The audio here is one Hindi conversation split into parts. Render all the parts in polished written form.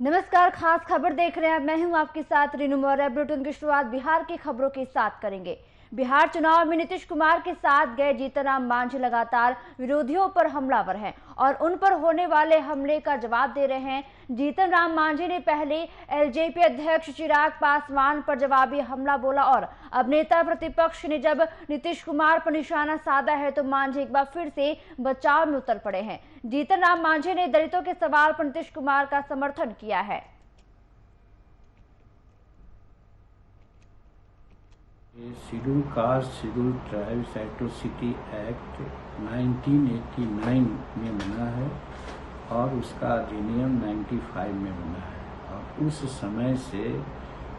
नमस्कार, खास खबर देख रहे हैं। मैं हूं आपके साथ रीनू मौर्य। बुलेटिन की शुरुआत बिहार की खबरों के साथ करेंगे। बिहार चुनाव में नीतीश कुमार के साथ गए जीतनराम मांझी लगातार विरोधियों पर हमलावर हैं और उन पर होने वाले हमले का जवाब दे रहे हैं। जीतनराम मांझी ने पहले एलजेपी अध्यक्ष चिराग पासवान पर जवाबी हमला बोला और अब नेता प्रतिपक्ष ने जब नीतीश कुमार पर निशाना साधा है तो मांझी एक बार फिर से बचाव में उतर पड़े हैं। जीतनराम मांझी ने दलितों के सवाल पर नीतीश कुमार का समर्थन किया है। Schedule caste schedule tribes atrocity act 1989 में बना है और उसका अधिनियम 95 में बना है और उस समय से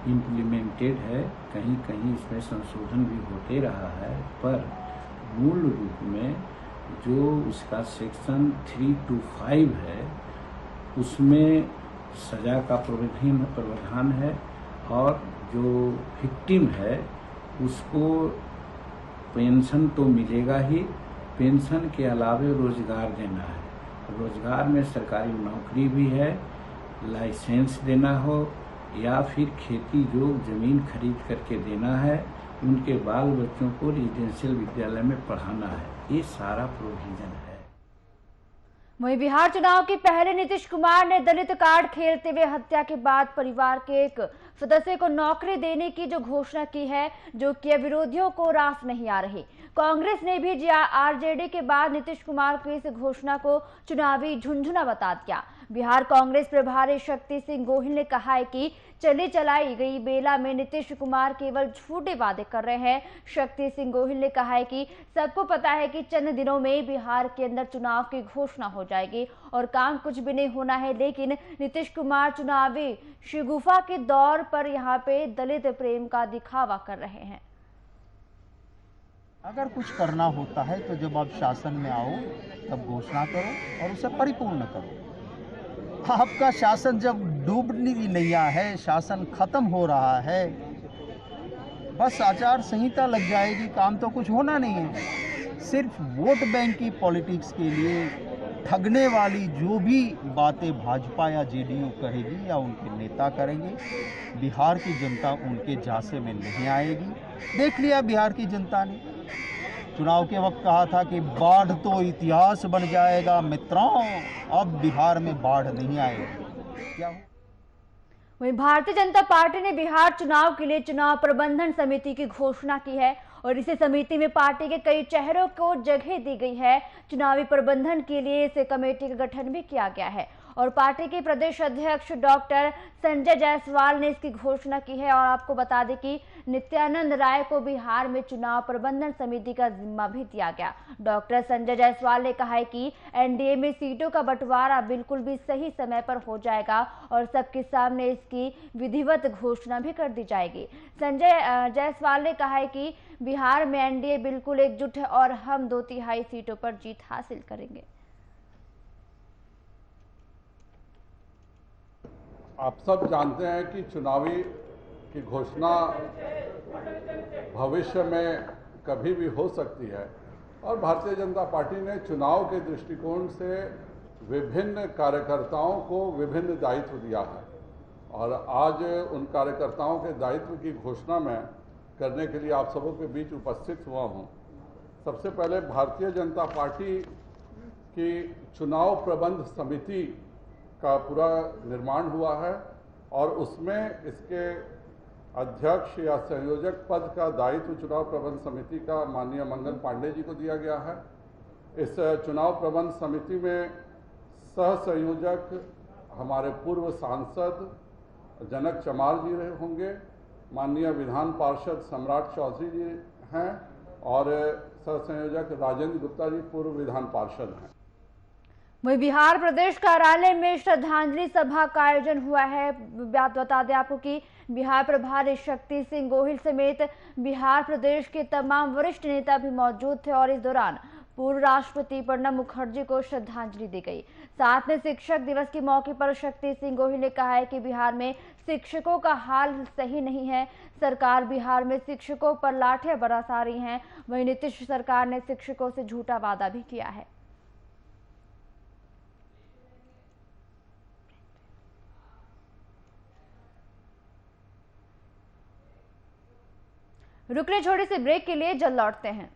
इम्प्लीमेंटेड है। कहीं कहीं इसमें संशोधन भी होते रहा है, पर मूल रूप में जो उसका सेक्शन 325 है उसमें सज़ा का प्रावधान है और जो विक्टिम है उसको पेंशन तो मिलेगा ही, पेंशन के अलावे रोज़गार देना है। रोज़गार में सरकारी नौकरी भी है, लाइसेंस देना हो या फिर खेती जो ज़मीन खरीद करके देना है, उनके बाल बच्चों को रेजिडेंशियल विद्यालय में पढ़ाना है। ये सारा प्रोविज़न है। वहीं बिहार चुनाव के पहले नीतीश कुमार ने दलित कार्ड खेलते हुए हत्या के बाद परिवार के एक सदस्य को नौकरी देने की जो घोषणा की है, जो कि विरोधियों को रास नहीं आ रही। कांग्रेस ने भी आरजेडी के बाद नीतीश कुमार की इस घोषणा को चुनावी झुंझुना बता दिया। बिहार कांग्रेस प्रभारी शक्ति सिंह गोहिल ने कहा है कि चलाई गई बेला में नीतीश कुमार केवल झूठे वादे कर रहे हैं। शक्ति सिंह गोहिल ने कहा है कि सबको पता है कि चंद दिनों में बिहार के अंदर चुनाव की घोषणा हो जाएगी और काम कुछ भी नहीं होना है, लेकिन नीतीश कुमार चुनावी शिगुफा के दौर पर यहाँ पे दलित प्रेम का दिखावा कर रहे हैं। अगर कुछ करना होता है तो जब आप शासन में आओ तब घोषणा करो और उसे परिपूर्ण करो। आपका शासन जब डूबने की नैया है, शासन खत्म हो रहा है, बस आचार संहिता लग जाएगी, काम तो कुछ होना नहीं है। सिर्फ वोट बैंक की पॉलिटिक्स के लिए ठगने वाली जो भी बातें भाजपा या जेडीयू कहेगी या उनके नेता करेंगे, बिहार की जनता उनके झांसे में नहीं आएगी। देख लिया बिहार की जनता ने, चुनाव के वक्त कहा था कि बाढ़ तो इतिहास बन जाएगा मित्रों, अब बिहार में बाढ़ नहीं आएगी। क्या हो? वहीं भारतीय जनता पार्टी ने बिहार चुनाव के लिए चुनाव प्रबंधन समिति की घोषणा की है और इसी समिति में पार्टी के कई चेहरों को जगह दी गई है। चुनावी प्रबंधन के लिए इस कमेटी का गठन भी किया गया है और पार्टी के प्रदेश अध्यक्ष डॉक्टर संजय जायसवाल ने इसकी घोषणा की है। और आपको बता दें कि नित्यानंद राय को बिहार में चुनाव प्रबंधन समिति का जिम्मा भी दिया गया। डॉक्टर संजय जायसवाल ने कहा है कि एनडीए में सीटों का बंटवारा बिल्कुल भी सही समय पर हो जाएगा और सबके सामने इसकी विधिवत घोषणा भी कर दी जाएगी। संजय जायसवाल ने कहा है कि बिहार में एनडीए बिल्कुल एकजुट है और हम 2/3 सीटों पर जीत हासिल करेंगे। आप सब जानते हैं कि चुनावी की घोषणा भविष्य में कभी भी हो सकती है और भारतीय जनता पार्टी ने चुनाव के दृष्टिकोण से विभिन्न कार्यकर्ताओं को विभिन्न दायित्व दिया है और आज उन कार्यकर्ताओं के दायित्व की घोषणा मैं करने के लिए आप सबों के बीच उपस्थित हुआ हूं। सबसे पहले भारतीय जनता पार्टी की चुनाव प्रबंध समिति का पूरा निर्माण हुआ है और उसमें इसके अध्यक्ष या संयोजक पद का दायित्व चुनाव प्रबंध समिति का माननीय मंगल पांडे जी को दिया गया है। इस चुनाव प्रबंध समिति में सह संयोजक हमारे पूर्व सांसद जनक चमार जी होंगे, माननीय विधान पार्षद सम्राट चौधरी जी हैं और सह संयोजक राजेंद्र गुप्ता जी पूर्व विधान पार्षद हैं। वहीं बिहार प्रदेश कार्यालय में श्रद्धांजलि सभा का आयोजन हुआ है। बात बता दें आपको कि बिहार प्रभारी शक्ति सिंह गोहिल समेत बिहार प्रदेश के तमाम वरिष्ठ नेता भी मौजूद थे और इस दौरान पूर्व राष्ट्रपति प्रणब मुखर्जी को श्रद्धांजलि दी गई। साथ में शिक्षक दिवस के मौके पर शक्ति सिंह गोहिल ने कहा है कि बिहार में शिक्षकों का हाल सही नहीं है। सरकार बिहार में शिक्षकों पर लाठियां बरसा रही है। वहीं नीतीश सरकार ने शिक्षकों से झूठा वादा भी किया है। रुकने छोड़े से ब्रेक के लिए जल्द लौटते हैं।